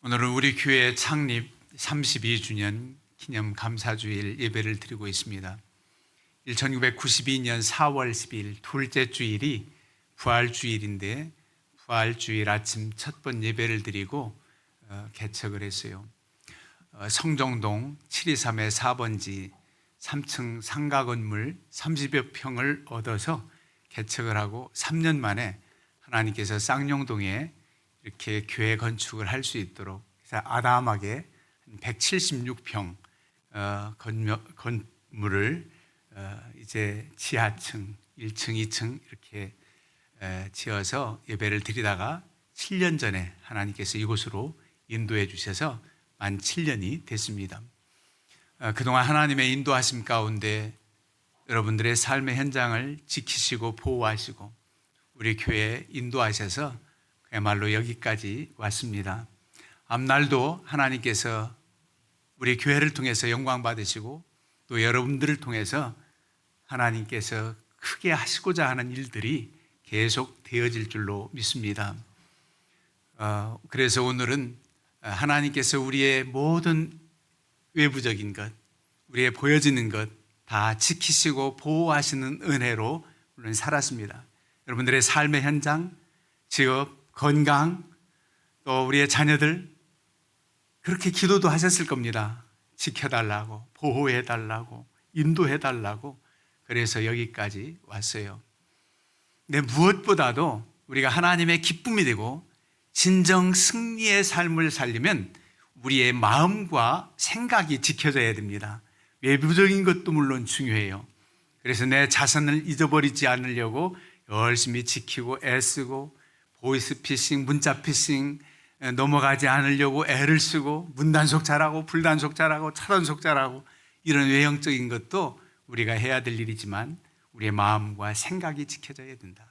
오늘은 우리 교회 창립 32주년 기념 감사주일 예배를 드리고 있습니다. 1992년 4월 10일 둘째 주일이 부활주일인데 부활주일 아침 첫 번 예배를 드리고 개척을 했어요. 성정동 723의 4번지 3층 상가 건물 30여 평을 얻어서 개척을 하고 3년 만에 하나님께서 쌍용동에 이렇게 교회 건축을 할 수 있도록 아담하게 176평 건물을 이제 지하층 1층, 2층 이렇게 지어서 예배를 드리다가 7년 전에 하나님께서 이곳으로 인도해 주셔서 만 7년이 됐습니다. 그동안 하나님의 인도하심 가운데 여러분들의 삶의 현장을 지키시고 보호하시고 우리 교회에 인도하셔서 그야말로 여기까지 왔습니다. 앞날도 하나님께서 우리 교회를 통해서 영광 받으시고 또 여러분들을 통해서 하나님께서 크게 하시고자 하는 일들이 계속 되어질 줄로 믿습니다. 그래서 오늘은 하나님께서 우리의 모든 외부적인 것, 우리의 보여지는 것 다 지키시고 보호하시는 은혜로 물론 살았습니다. 여러분들의 삶의 현장, 직업, 건강, 또 우리의 자녀들 그렇게 기도도 하셨을 겁니다. 지켜달라고, 보호해달라고, 인도해달라고. 그래서 여기까지 왔어요. 근데 무엇보다도 우리가 하나님의 기쁨이 되고 진정 승리의 삶을 살려면 우리의 마음과 생각이 지켜져야 됩니다. 외부적인 것도 물론 중요해요. 그래서 내 자선을 잊어버리지 않으려고 열심히 지키고 애쓰고 보이스피싱, 문자피싱 넘어가지 않으려고 애를 쓰고 문단속 잘하고 불단속 잘하고 차단속 잘하고 이런 외형적인 것도 우리가 해야 될 일이지만 우리의 마음과 생각이 지켜져야 된다.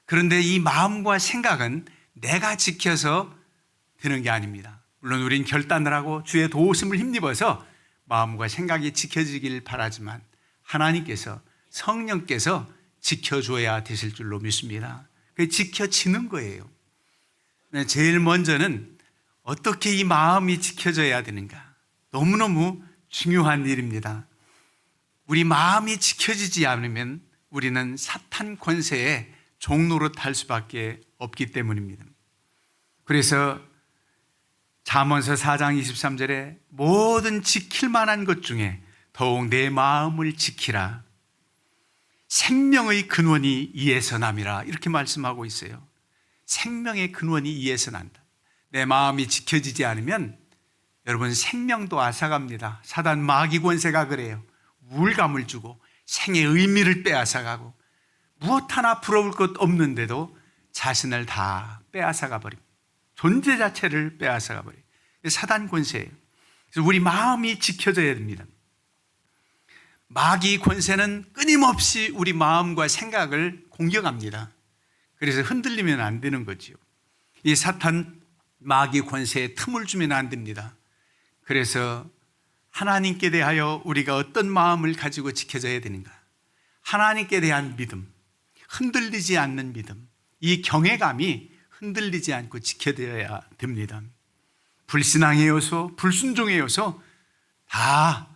그런데 이 마음과 생각은 내가 지켜서 되는 게 아닙니다. 물론 우린 결단을 하고 주의 도우심을 힘입어서 마음과 생각이 지켜지길 바라지만 하나님께서 성령께서 지켜줘야 되실 줄로 믿습니다. 그게 지켜지는 거예요. 제일 먼저는 어떻게 이 마음이 지켜져야 되는가? 너무너무 중요한 일입니다. 우리 마음이 지켜지지 않으면 우리는 사탄 권세의 종노릇할 수밖에 없기 때문입니다. 그래서 잠언서 4장 23절에 모든 지킬 만한 것 중에 더욱 내 마음을 지키라. 생명의 근원이 이에서 남이라 이렇게 말씀하고 있어요. 생명의 근원이 이에서 난다. 내 마음이 지켜지지 않으면 여러분 생명도 앗아갑니다. 사단 마귀 권세가 그래요. 우울감을 주고 생의 의미를 빼앗아가고 무엇 하나 부러울 것 없는데도 자신을 다 빼앗아가 버립니다. 존재 자체를 빼앗아가 버려요. 사단 권세예요. 그래서 우리 마음이 지켜져야 됩니다. 마귀 권세는 끊임없이 우리 마음과 생각을 공격합니다. 그래서 흔들리면 안 되는 거지요. 이 사탄 마귀 권세에 틈을 주면 안 됩니다. 그래서 하나님께 대하여 우리가 어떤 마음을 가지고 지켜져야 되는가? 하나님께 대한 믿음, 흔들리지 않는 믿음, 이 경외감이 흔들리지 않고 지켜져야 됩니다. 불신앙의 요소, 불순종의 요소 다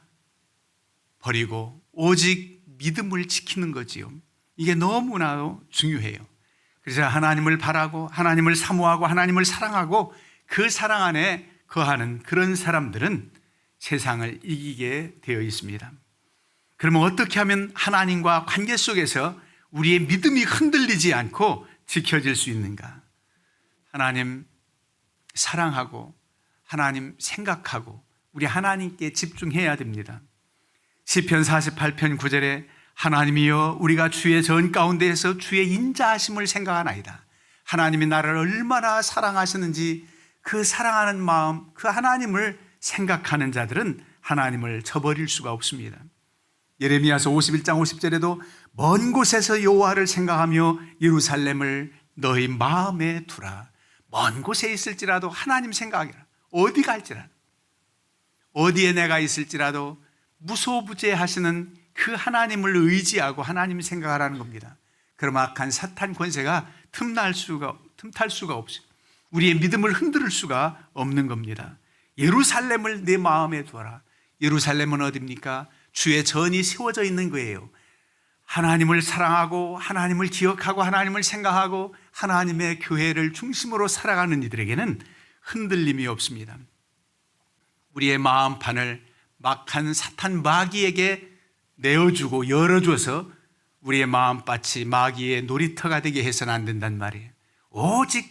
버리고 오직 믿음을 지키는 거지요. 이게 너무나 중요해요. 그래서 하나님을 바라고 하나님을 사모하고 하나님을 사랑하고 그 사랑 안에 거하는 그런 사람들은 세상을 이기게 되어 있습니다. 그러면 어떻게 하면 하나님과 관계 속에서 우리의 믿음이 흔들리지 않고 지켜질 수 있는가? 하나님 사랑하고 하나님 생각하고 우리 하나님께 집중해야 됩니다. 시편 48편 9절에 하나님이여 우리가 주의 전 가운데에서 주의 인자하심을 생각하나이다. 하나님이 나를 얼마나 사랑하시는지 그 사랑하는 마음, 그 하나님을 생각하는 자들은 하나님을 저버릴 수가 없습니다. 예레미야서 51장 50절에도 먼 곳에서 여호와를 생각하며 예루살렘을 너희 마음에 두라. 먼 곳에 있을지라도 하나님 생각하라. 어디 갈지라도 어디에 내가 있을지라도 무소부재하시는 그 하나님을 의지하고 하나님 생각하라는 겁니다. 그럼 악한 사탄 권세가 틈탈 수가 없어요. 우리의 믿음을 흔들 수가 없는 겁니다. 예루살렘을 내 마음에 두어라. 예루살렘은 어디입니까? 주의 전이 세워져 있는 거예요. 하나님을 사랑하고 하나님을 기억하고 하나님을 생각하고 하나님의 교회를 중심으로 살아가는 이들에게는 흔들림이 없습니다. 우리의 마음판을 막한 사탄 마귀에게 내어주고 열어줘서 우리의 마음밭이 마귀의 놀이터가 되게 해서는 안 된단 말이에요. 오직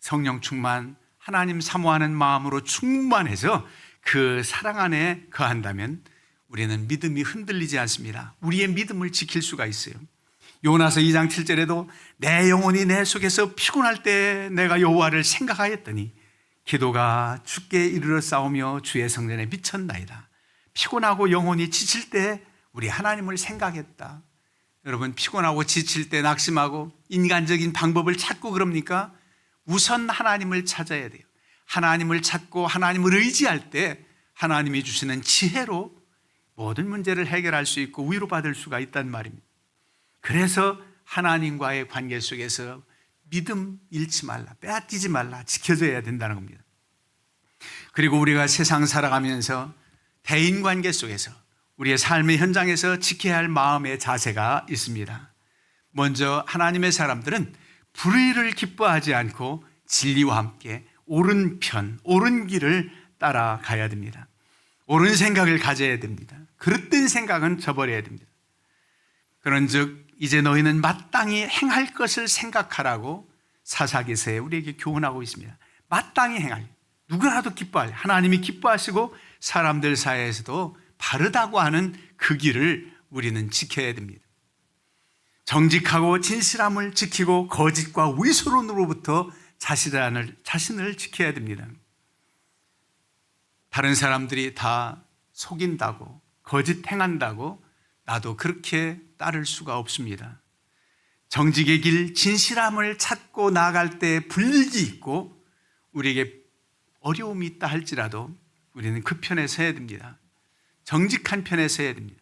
성령 충만, 하나님 사모하는 마음으로 충만해서 그 사랑 안에 거한다면 우리는 믿음이 흔들리지 않습니다. 우리의 믿음을 지킬 수가 있어요. 요나서 2장 7절에도 내 영혼이 내 속에서 피곤할 때 내가 여호와를 생각하였더니 기도가 주께 이르러 싸우며 주의 성전에 미쳤나이다. 피곤하고 영혼이 지칠 때 우리 하나님을 생각했다. 여러분, 피곤하고 지칠 때 낙심하고 인간적인 방법을 찾고 그럽니까? 우선 하나님을 찾아야 돼요. 하나님을 찾고 하나님을 의지할 때 하나님이 주시는 지혜로 모든 문제를 해결할 수 있고 위로받을 수가 있단 말입니다. 그래서 하나님과의 관계 속에서 믿음 잃지 말라, 빼앗기지 말라, 지켜져야 된다는 겁니다. 그리고 우리가 세상 살아가면서 대인관계 속에서 우리의 삶의 현장에서 지켜야 할 마음의 자세가 있습니다. 먼저 하나님의 사람들은 불의를 기뻐하지 않고 진리와 함께 옳은 편, 옳은 길을 따라가야 됩니다. 옳은 생각을 가져야 됩니다. 그릇된 생각은 저버려야 됩니다. 그런즉 이제 너희는 마땅히 행할 것을 생각하라고 사사기서에 우리에게 교훈하고 있습니다. 마땅히 행할, 누구라도 기뻐할, 하나님이 기뻐하시고 사람들 사이에서도 바르다고 하는 그 길을 우리는 지켜야 됩니다. 정직하고 진실함을 지키고 거짓과 위선으로부터 자신을 지켜야 됩니다. 다른 사람들이 다 속인다고, 거짓 행한다고 나도 그렇게 따를 수가 없습니다. 정직의 길, 진실함을 찾고 나아갈 때 불이익이 있고 우리에게 어려움이 있다 할지라도 우리는 그 편에 서야 됩니다. 정직한 편에 서야 됩니다.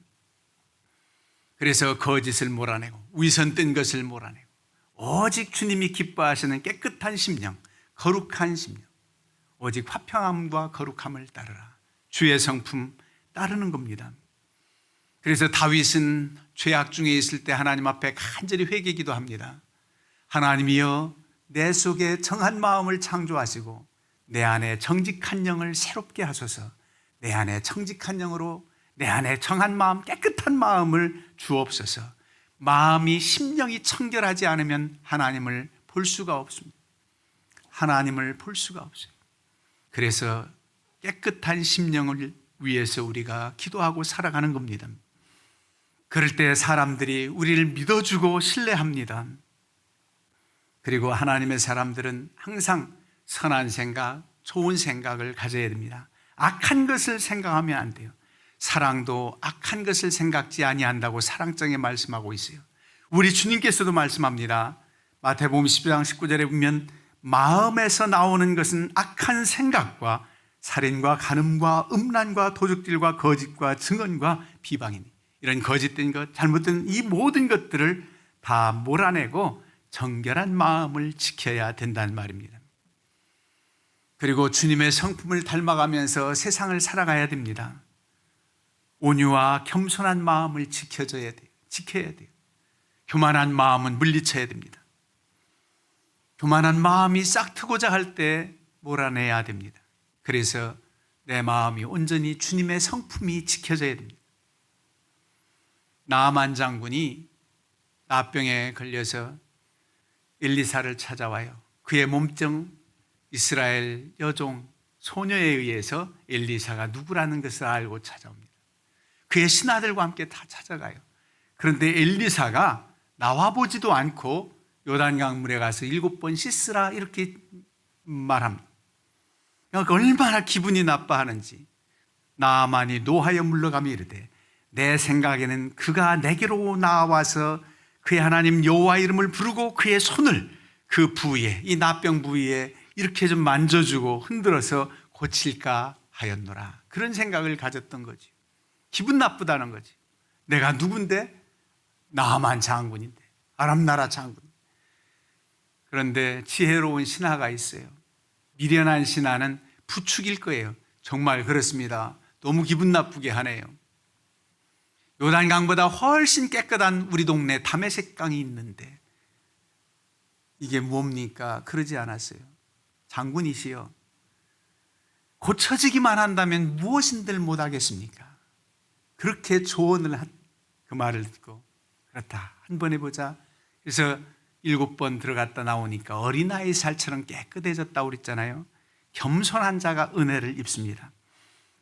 그래서 거짓을 몰아내고 위선 뜬 것을 몰아내고 오직 주님이 기뻐하시는 깨끗한 심령, 거룩한 심령, 오직 화평함과 거룩함을 따르라. 주의 성품 따르는 겁니다. 그래서 다윗은 죄악 중에 있을 때 하나님 앞에 간절히 회개 기도합니다. 하나님이여, 내 속에 정한 마음을 창조하시고 내 안에 정직한 영을 새롭게 하소서. 내 안에 정직한 영으로 내 안에 정한 마음, 깨끗한 마음을 주옵소서. 마음이, 심령이 청결하지 않으면 하나님을 볼 수가 없습니다. 하나님을 볼 수가 없어요. 그래서 깨끗한 심령을 위해서 우리가 기도하고 살아가는 겁니다. 그럴 때 사람들이 우리를 믿어주고 신뢰합니다. 그리고 하나님의 사람들은 항상 선한 생각, 좋은 생각을 가져야 됩니다. 악한 것을 생각하면 안 돼요. 사랑도 악한 것을 생각지 아니한다고 사랑장에 말씀하고 있어요. 우리 주님께서도 말씀합니다. 마태복음 10장 19절에 보면 마음에서 나오는 것은 악한 생각과 살인과 간음과 음란과 도둑질과 거짓과 증언과 비방이니, 이런 거짓된 것, 잘못된 이 모든 것들을 다 몰아내고 정결한 마음을 지켜야 된다는 말입니다. 그리고 주님의 성품을 닮아가면서 세상을 살아가야 됩니다. 온유와 겸손한 마음을 지켜야 돼요. 교만한 마음은 물리쳐야 됩니다. 교만한 마음이 싹트고자 할 때 몰아내야 됩니다. 그래서 내 마음이 온전히 주님의 성품이 지켜져야 됩니다. 나아만 장군이 나병에 걸려서 엘리사를 찾아와요. 그의 몸병, 이스라엘 여종 소녀에 의해서 엘리사가 누구라는 것을 알고 찾아옵니다. 그의 신하들과 함께 다 찾아가요. 그런데 엘리사가 나와보지도 않고 요단강물에 가서 7번 씻으라 이렇게 말합니다. 그러니까 얼마나 기분이 나빠하는지. 나아만이 노하여 물러가며 이르되 내 생각에는 그가 내게로 나와서 그의 하나님 여호와 이름을 부르고 그의 손을 그 부위에, 이 나병 부위에 이렇게 좀 만져주고 흔들어서 고칠까 하였노라. 그런 생각을 가졌던 거지. 기분 나쁘다는 거지. 내가 누군데? 나아만 장군인데, 아람 나라 장군. 그런데 지혜로운 신하가 있어요. 미련한 신하는 부축일 거예요. 정말 그렇습니다. 너무 기분 나쁘게 하네요. 요단강보다 훨씬 깨끗한 우리 동네 다메섹강이 있는데 이게 뭡니까? 그러지 않았어요. 장군이시여, 고쳐지기만 한다면 무엇인들 못하겠습니까? 그렇게 조언을 그 말을 듣고 그렇다, 한번 해보자. 그래서 7번 들어갔다 나오니까 어린아이 살처럼 깨끗해졌다고 그랬잖아요. 겸손한 자가 은혜를 입습니다.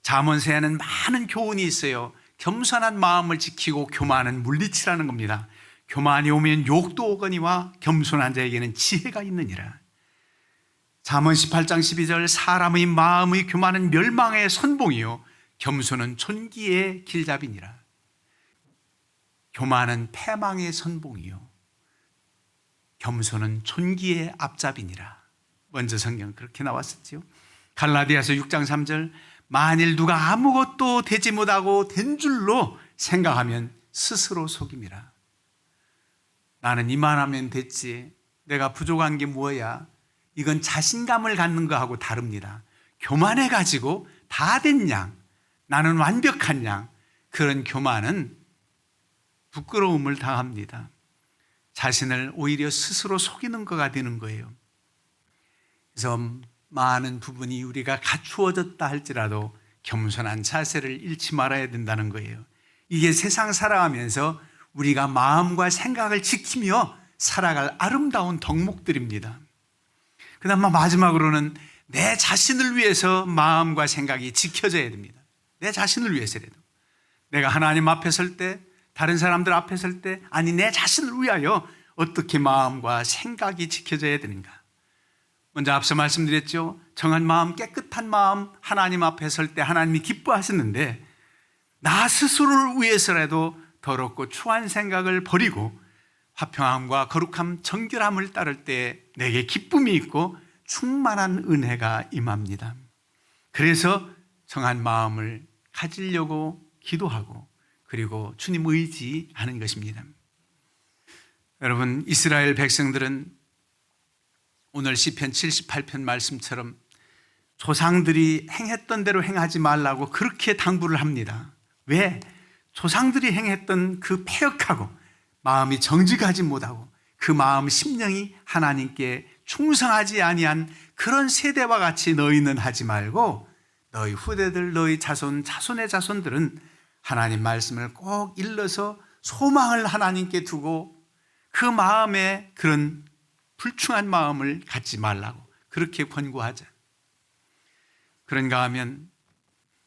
잠언서에는 많은 교훈이 있어요. 겸손한 마음을 지키고 교만은 물리치라는 겁니다. 교만이 오면 욕도 오거니와 겸손한 자에게는 지혜가 있느니라. 잠언 18장 12절, 사람의 마음의 교만은 멸망의 선봉이요 겸손은 존귀의 길잡이니라. 교만은 패망의 선봉이요 겸손은 존귀의 앞잡이니라. 먼저 성경 그렇게 나왔었죠. 갈라디아서 6장 3절, 만일 누가 아무것도 되지 못하고 된 줄로 생각하면 스스로 속임이라. 나는 이만하면 됐지, 내가 부족한 게 뭐야, 이건 자신감을 갖는 거하고 다릅니다. 교만해 가지고 다 된 양, 나는 완벽한 양, 그런 교만은 부끄러움을 당합니다. 자신을 오히려 스스로 속이는 거가 되는 거예요. 그래서 많은 부분이 우리가 갖추어졌다 할지라도 겸손한 자세를 잃지 말아야 된다는 거예요. 이게 세상 살아가면서 우리가 마음과 생각을 지키며 살아갈 아름다운 덕목들입니다. 그다음 마지막으로는 내 자신을 위해서 마음과 생각이 지켜져야 됩니다. 내 자신을 위해서라도. 내가 하나님 앞에 설 때, 다른 사람들 앞에 설 때, 아니 내 자신을 위하여 어떻게 마음과 생각이 지켜져야 되는가. 먼저 앞서 말씀드렸죠. 정한 마음, 깨끗한 마음, 하나님 앞에 설 때 하나님이 기뻐하시는데 나 스스로를 위해서라도 더럽고 추한 생각을 버리고 화평함과 거룩함, 정결함을 따를 때 내게 기쁨이 있고 충만한 은혜가 임합니다. 그래서 정한 마음을 가지려고 기도하고 그리고 주님 의지하는 것입니다. 여러분, 이스라엘 백성들은 오늘 시편 78편 말씀처럼 조상들이 행했던 대로 행하지 말라고 그렇게 당부를 합니다. 왜? 조상들이 행했던 그 패역하고 마음이 정직하지 못하고 그 마음 심령이 하나님께 충성하지 아니한 그런 세대와 같이 너희는 하지 말고 너희 후대들, 너희 자손, 자손의 자손들은 하나님 말씀을 꼭 일러서 소망을 하나님께 두고 그 마음에 그런 불충한 마음을 갖지 말라고 그렇게 권고하자. 그런가 하면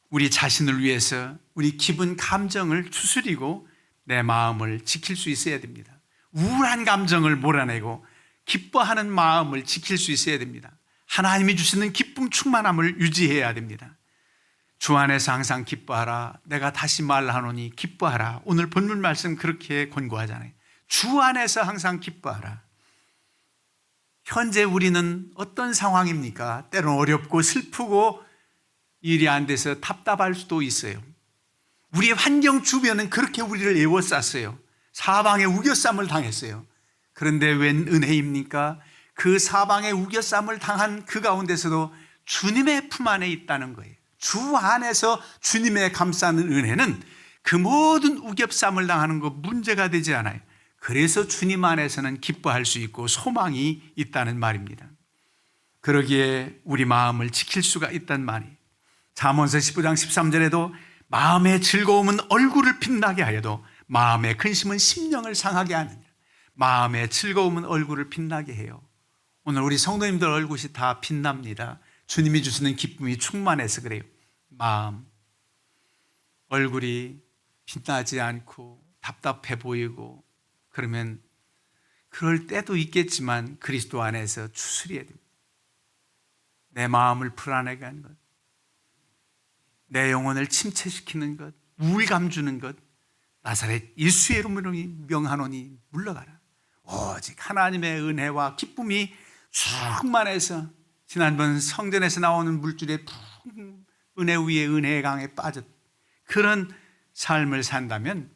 우리 자신을 위해서 우리 기분, 감정을 추스리고 내 마음을 지킬 수 있어야 됩니다. 우울한 감정을 몰아내고 기뻐하는 마음을 지킬 수 있어야 됩니다. 하나님이 주시는 기쁨 충만함을 유지해야 됩니다. 주 안에서 항상 기뻐하라. 내가 다시 말하노니 기뻐하라. 오늘 본문 말씀 그렇게 권고하잖아요. 주 안에서 항상 기뻐하라. 현재 우리는 어떤 상황입니까? 때로는 어렵고 슬프고 일이 안 돼서 답답할 수도 있어요. 우리의 환경 주변은 그렇게 우리를 에워쌌어요. 사방에 우겨쌈을 당했어요. 그런데 웬 은혜입니까? 그 사방에 우겨쌈을 당한 그 가운데서도 주님의 품 안에 있다는 거예요. 주 안에서 주님의 감싸는 은혜는 그 모든 우겨쌈을 당하는 거 문제가 되지 않아요. 그래서 주님 안에서는 기뻐할 수 있고 소망이 있다는 말입니다. 그러기에 우리 마음을 지킬 수가 있단 말이에요. 잠언서 15장 13절에도 마음의 즐거움은 얼굴을 빛나게 하여도 마음의 근심은 심령을 상하게 하느니라. 마음의 즐거움은 얼굴을 빛나게 해요. 오늘 우리 성도님들 얼굴이 다 빛납니다. 주님이 주시는 기쁨이 충만해서 그래요. 마음, 얼굴이 빛나지 않고 답답해 보이고 그러면 그럴 때도 있겠지만 그리스도 안에서 추스려야 됩니다. 내 마음을 불안하게 하는 것, 내 영혼을 침체시키는 것, 우울감 주는 것, 나사렛 예수의 이름으로 명하노니 물러가라. 오직 하나님의 은혜와 기쁨이 충만해서 지난번 성전에서 나오는 물줄에 은혜 위에 은혜의 강에 빠졌 그런 삶을 산다면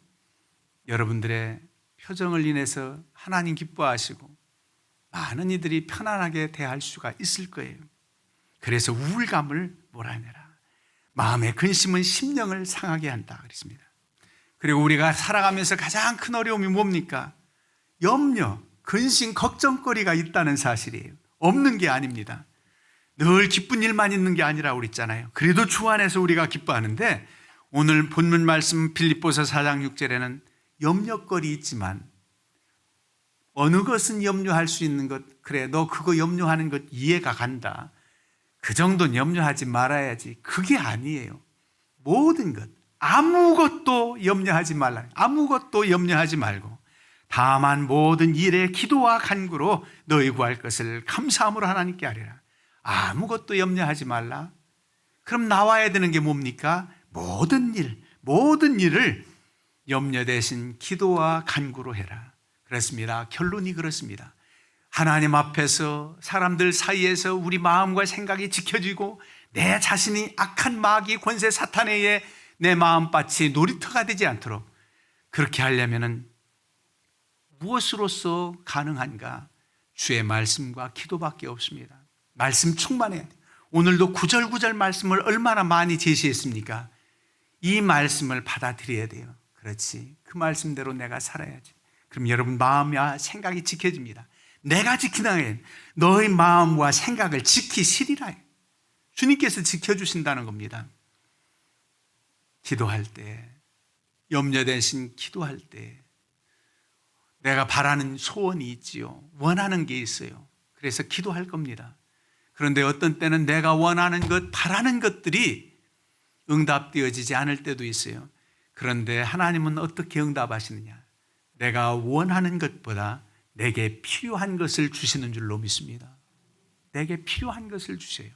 여러분들의 표정을 인해서 하나님 기뻐하시고 많은 이들이 편안하게 대할 수가 있을 거예요. 그래서 우울감을 몰아내라. 마음의 근심은 심령을 상하게 한다 그랬습니다. 그리고 우리가 살아가면서 가장 큰 어려움이 뭡니까? 염려, 근심, 걱정거리가 있다는 사실이에요. 없는 게 아닙니다. 늘 기쁜 일만 있는 게 아니라 그랬잖아요. 그래도 주 안에서 우리가 기뻐하는데, 오늘 본문 말씀 빌립보서 4장 6절에는 염려거리 있지만 어느 것은 염려할 수 있는 것, 그래 너 그거 염려하는 것 이해가 간다, 그 정도는 염려하지 말아야지, 그게 아니에요. 모든 것, 아무것도 염려하지 말라. 아무것도 염려하지 말고 다만 모든 일에 기도와 간구로 너희 구할 것을 감사함으로 하나님께 아뢰라. 아무것도 염려하지 말라. 그럼 나와야 되는 게 뭡니까? 모든 일을 염려 대신 기도와 간구로 해라. 그렇습니다. 결론이 그렇습니다. 하나님 앞에서, 사람들 사이에서 우리 마음과 생각이 지켜지고 내 자신이 악한 마귀 권세 사탄에 의해 내 마음밭이 놀이터가 되지 않도록, 그렇게 하려면 무엇으로서 가능한가? 주의 말씀과 기도밖에 없습니다. 말씀 충만해야 돼요. 오늘도 구절구절 말씀을 얼마나 많이 제시했습니까? 이 말씀을 받아들여야 돼요. 그렇지, 그 말씀대로 내가 살아야지. 그럼 여러분 마음과 생각이 지켜집니다. 내가 지키나에 너의 마음과 생각을 지키시리라. 주님께서 지켜주신다는 겁니다. 기도할 때, 염려 대신 기도할 때 내가 바라는 소원이 있지요. 원하는 게 있어요. 그래서 기도할 겁니다. 그런데 어떤 때는 내가 원하는 것, 바라는 것들이 응답되어지지 않을 때도 있어요. 그런데 하나님은 어떻게 응답하시느냐? 내가 원하는 것보다 내게 필요한 것을 주시는 줄로 믿습니다. 내게 필요한 것을 주세요.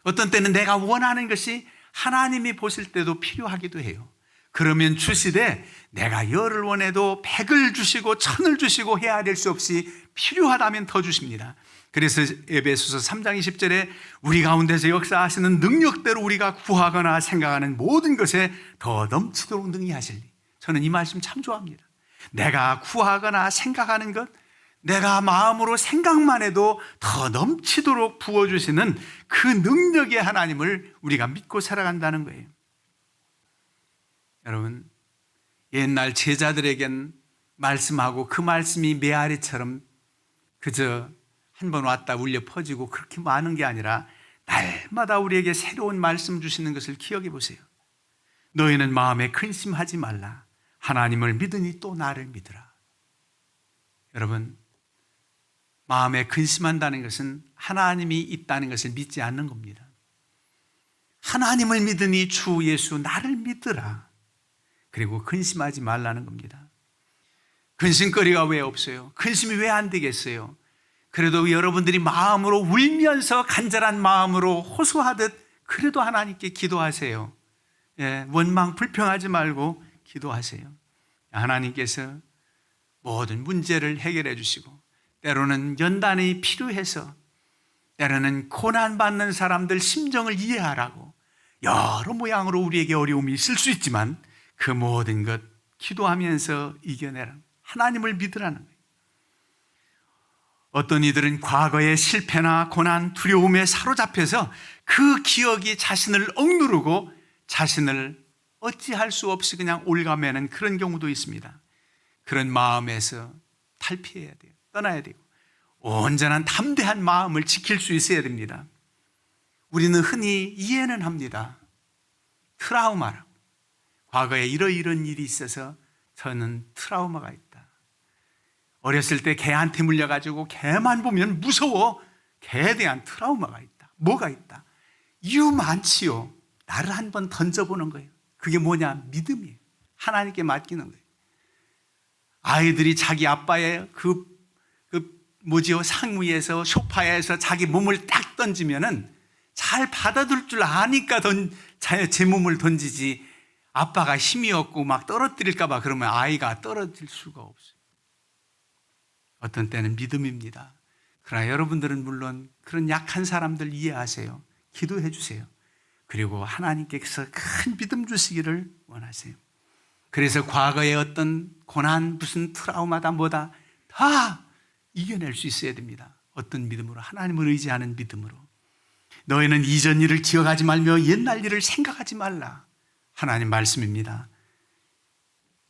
어떤 때는 내가 원하는 것이 하나님이 보실 때도 필요하기도 해요. 그러면 주시되 내가 열을 원해도 100을 주시고 1000을 주시고 해야 될 수 없이 필요하다면 더 주십니다. 그래서 에베소서 3장 20절에 우리 가운데서 역사하시는 능력대로 우리가 구하거나 생각하는 모든 것에 더 넘치도록 능히 하시리. 저는 이 말씀 참 좋아합니다. 내가 구하거나 생각하는 것, 내가 마음으로 생각만 해도 더 넘치도록 부어주시는 그 능력의 하나님을 우리가 믿고 살아간다는 거예요. 여러분, 옛날 제자들에겐 말씀하고 그 말씀이 메아리처럼 그저 한 번 왔다 울려 퍼지고 그렇게 많은 게 아니라 날마다 우리에게 새로운 말씀 주시는 것을 기억해 보세요. 너희는 마음에 근심하지 말라. 하나님을 믿으니 또 나를 믿으라. 여러분, 마음에 근심한다는 것은 하나님이 있다는 것을 믿지 않는 겁니다. 하나님을 믿으니 주 예수 나를 믿으라. 그리고 근심하지 말라는 겁니다. 근심거리가 왜 없어요? 근심이 왜 안 되겠어요? 그래도 여러분들이 마음으로 울면서 간절한 마음으로 호소하듯 그래도 하나님께 기도하세요. 원망 불평하지 말고 기도하세요. 하나님께서 모든 문제를 해결해 주시고, 때로는 연단이 필요해서, 때로는 고난받는 사람들 심정을 이해하라고 여러 모양으로 우리에게 어려움이 있을 수 있지만 그 모든 것 기도하면서 이겨내라. 하나님을 믿으라는 거예요. 어떤 이들은 과거의 실패나 고난, 두려움에 사로잡혀서 그 기억이 자신을 억누르고 자신을 어찌할 수 없이 그냥 올가매는 그런 경우도 있습니다. 그런 마음에서 탈피해야 돼요. 떠나야 되고 온전한 담대한 마음을 지킬 수 있어야 됩니다. 우리는 흔히 이해는 합니다. 트라우마라고. 과거에 이런 일이 있어서 저는 트라우마가 있다. 어렸을 때 개한테 물려가지고 개만 보면 무서워. 개에 대한 트라우마가 있다. 뭐가 있다? 이유 많지요. 나를 한번 던져보는 거예요. 그게 뭐냐? 믿음이에요. 하나님께 맡기는 거예요. 아이들이 자기 아빠의 상위에서 소파에서 자기 몸을 딱 던지면은 잘 받아둘 줄 아니까 제 몸을 던지지, 아빠가 힘이 없고 막 떨어뜨릴까봐 그러면 아이가 떨어질 수가 없어요. 어떤 때는 믿음입니다. 그러나 여러분들은 물론 그런 약한 사람들 이해하세요. 기도해 주세요. 그리고 하나님께서 큰 믿음 주시기를 원하세요. 그래서 과거의 어떤 고난, 무슨 트라우마다 뭐다 다 이겨낼 수 있어야 됩니다. 어떤 믿음으로? 하나님을 의지하는 믿음으로. 너희는 이전 일을 기억하지 말며 옛날 일을 생각하지 말라. 하나님 말씀입니다.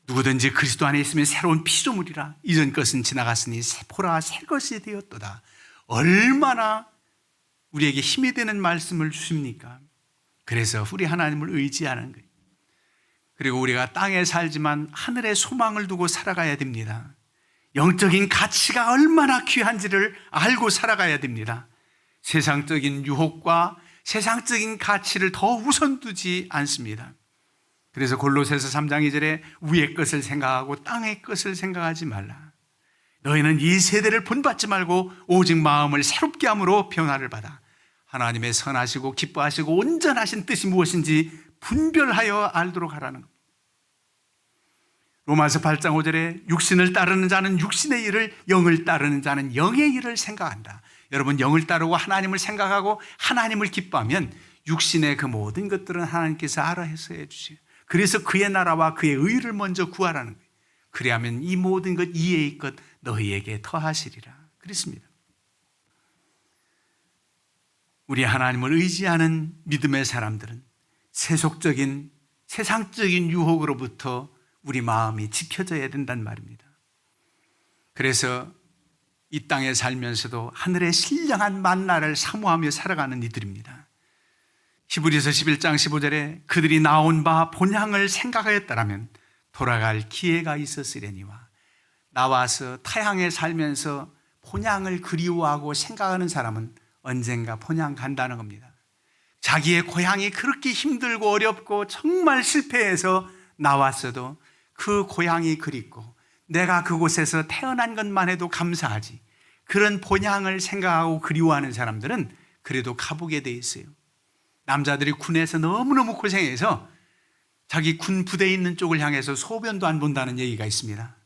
누구든지 그리스도 안에 있으면 새로운 피조물이라. 이전 것은 지나갔으니 보라 새 것이 되었도다. 얼마나 우리에게 힘이 되는 말씀을 주십니까? 그래서 우리 하나님을 의지하는 거예요. 그리고 우리가 땅에 살지만 하늘에 소망을 두고 살아가야 됩니다. 영적인 가치가 얼마나 귀한지를 알고 살아가야 됩니다. 세상적인 유혹과 세상적인 가치를 더 우선 두지 않습니다. 그래서 골로새서 3장 2절에 위의 것을 생각하고 땅의 것을 생각하지 말라. 너희는 이 세대를 본받지 말고 오직 마음을 새롭게 함으로 변화를 받아 하나님의 선하시고 기뻐하시고 온전하신 뜻이 무엇인지 분별하여 알도록 하라는 겁니다. 로마서 8장 5절에 육신을 따르는 자는 육신의 일을, 영을 따르는 자는 영의 일을 생각한다. 여러분, 영을 따르고 하나님을 생각하고 하나님을 기뻐하면 육신의 그 모든 것들은 하나님께서 알아서 해주세요. 그래서 그의 나라와 그의 의를 먼저 구하라는 거예요. 그리하면 이 모든 것, 이의 것 너희에게 더하시리라 그랬습니다. 우리 하나님을 의지하는 믿음의 사람들은 세속적인 세상적인 유혹으로부터 우리 마음이 지켜져야 된단 말입니다. 그래서 이 땅에 살면서도 하늘의 신령한 만나를 사모하며 살아가는 이들입니다. 히브리서 11장 15절에 그들이 나온 바 본향을 생각하였다라면 돌아갈 기회가 있었으려니와. 나와서 타향에 살면서 본향을 그리워하고 생각하는 사람은 언젠가 본향 간다는 겁니다. 자기의 고향이 그렇게 힘들고 어렵고 정말 실패해서 나왔어도 그 고향이 그립고 내가 그곳에서 태어난 것만 해도 감사하지. 그런 본향을 생각하고 그리워하는 사람들은 그래도 가보게 돼 있어요. 남자들이 군에서 너무너무 고생해서 자기 군 부대에 있는 쪽을 향해서 소변도 안 본다는 얘기가 있습니다.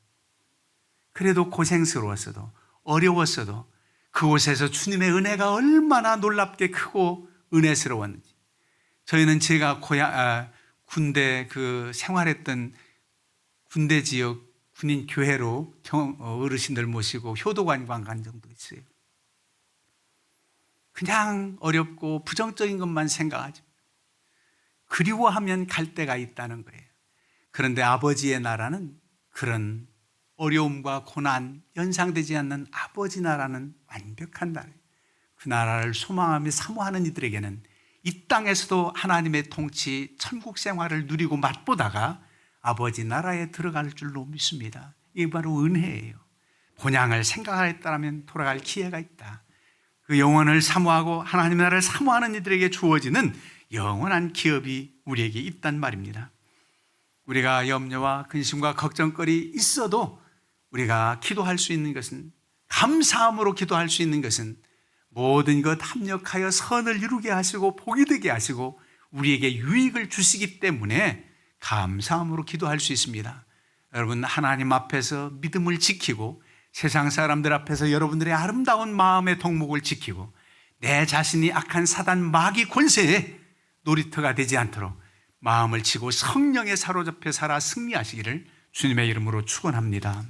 그래도 고생스러웠어도 어려웠어도 그곳에서 주님의 은혜가 얼마나 놀랍게 크고 은혜스러웠는지. 저희는 제가 군대 생활했던 군대 지역 군인 교회로 어르신들 모시고 효도관광 간 정도 있어요. 그냥 어렵고 부정적인 것만 생각하지. 그리워하면 갈 데가 있다는 거예요. 그런데 아버지의 나라는 그런 어려움과 고난, 연상되지 않는 아버지 나라는 완벽한 나라예요. 그 나라를 소망하며 사모하는 이들에게는 이 땅에서도 하나님의 통치, 천국 생활을 누리고 맛보다가 아버지 나라에 들어갈 줄로 믿습니다. 이게 바로 은혜예요. 본향을 생각하였다면 돌아갈 기회가 있다. 그 영원을 사모하고 하나님 나라를 사모하는 이들에게 주어지는 영원한 기업이 우리에게 있단 말입니다. 우리가 염려와 근심과 걱정거리 있어도 우리가 기도할 수 있는 것은, 감사함으로 기도할 수 있는 것은 모든 것 합력하여 선을 이루게 하시고 복이 되게 하시고 우리에게 유익을 주시기 때문에 감사함으로 기도할 수 있습니다. 여러분, 하나님 앞에서 믿음을 지키고 세상 사람들 앞에서 여러분들의 아름다운 마음의 덕목을 지키고 내 자신이 악한 사단 마귀 권세에 놀이터가 되지 않도록 마음을 치고 성령에 사로잡혀 살아 승리하시기를 주님의 이름으로 축원합니다.